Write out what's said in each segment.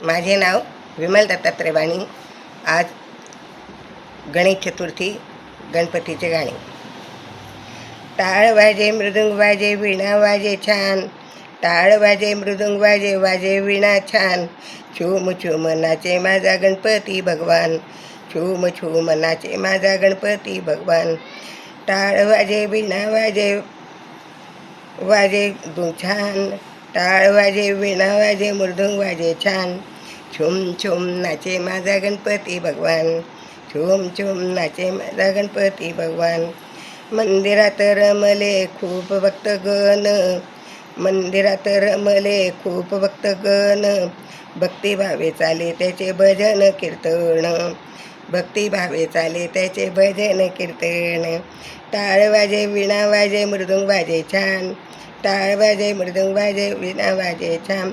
माझे नाव विमल दत्तात्रय वाणी. आज गणेश चतुर्थी, गणपतीचे गाणे. टाळ वाजे मृदुंग वाजे वीणा वाजे छान, टाळ वाजे मृदुंग वाजे वाजे वीणा छान. छूम छूम नाचे माझा गणपती भगवान, छूम छूम नाचे माझा गणपती भगवान. टाळ वाजे वीणा वाजे वाजे छान, टाळ वाजे वीणा वाजे मृदुंग वाजे छान. छुम छुम नाचे माझा गणपती भगवान, छुम छुम नाचे माझा गणपती भगवान. मंदिरात रमले खूप भक्तगण, मंदिरात रमले खूप भक्तगण. भक्तिभावे चाले त्याचे भजन कीर्तन, भक्तिभावे चाले त्याचे भजन कीर्तन. टाळ वाजे वीणा वाजे मृदुंग वाजे छान, टाळ वाजे मृदुंग वाजे वीणा वाजे छान.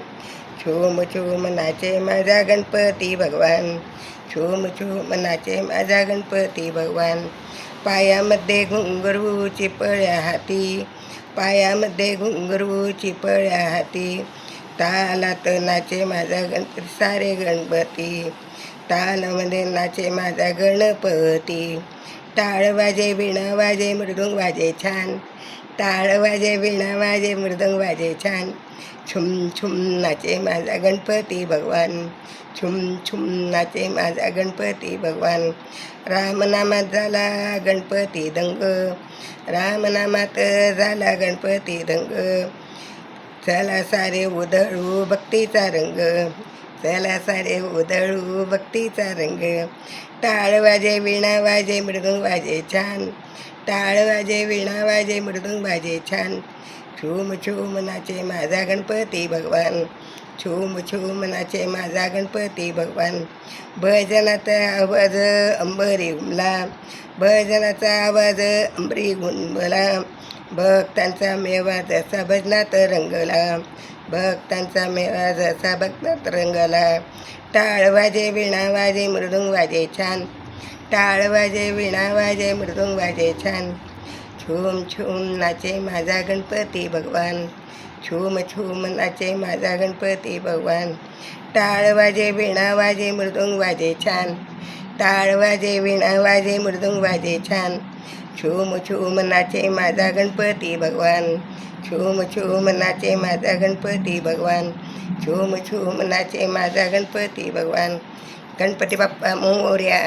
छूम छूम नाचे माझा गणपती भगवान, छूम छूम नाचे माझा गणपती भगवान. पायामध्ये घुंगरू चिपळ्या हाती, पायामध्ये घुंगरू चिपळ्या हाती. तालात नाचे माझा गणपती सारे गणपती, तालामध्ये नाचे माझा गणपती. टाळ वाजे वीणा वाजे मृदुंग वाजे छान, टाळ वाजे वीणा वाजे मृदुंग वाजे छान. छुम छुम नाचे माझा गणपती भगवान, छुम छुम नाचे माझा गणपती भगवान. रामनामात झाला गणपती दंग, रामनामात झाला गणपती दंग. चला सारे उधळू भक्तीचा रंग, चला सारे उधळू भक्तीचा रंग. टाळ वाजे वीणा वाजे मृदुंग वाजे छान, टाळ वाजे वीणा वाजे मृदुंग वाजे छान. छूम छूम नाचे माझा गणपती भगवान, छूम छूम नाचे माझा गणपती भगवान. भजनाचा आवाज अंबरी घुमला, भजनाचा आवाज अंबरी घुमला. भक्तांचा मेवा जसा भजनात रंगला, भक्तांचा मेवा जसा भजनात रंगला. टाळ वाजे वीणा वाजे मृदुंग वाजे छान, टाळ वाजे वीणा वाजे मृदुंग वाजे छान. छूम छूम नाचे माझा गणपती भगवान, छूम छूम नाचे माझा गणपती भगवान. टाळ वाजे वीणा वाजे मृदुंग वाजे छान, टाळ वाजे वीणा वाजे मृदुंग वाजे छान. छूम छूम नाचे माझा गणपती भगवान, छूम छूम नाचे माझा गणपती भगवान, छूम छूम नाचे माझा गणपती भगवान. गणपती बाप्पा मोरया.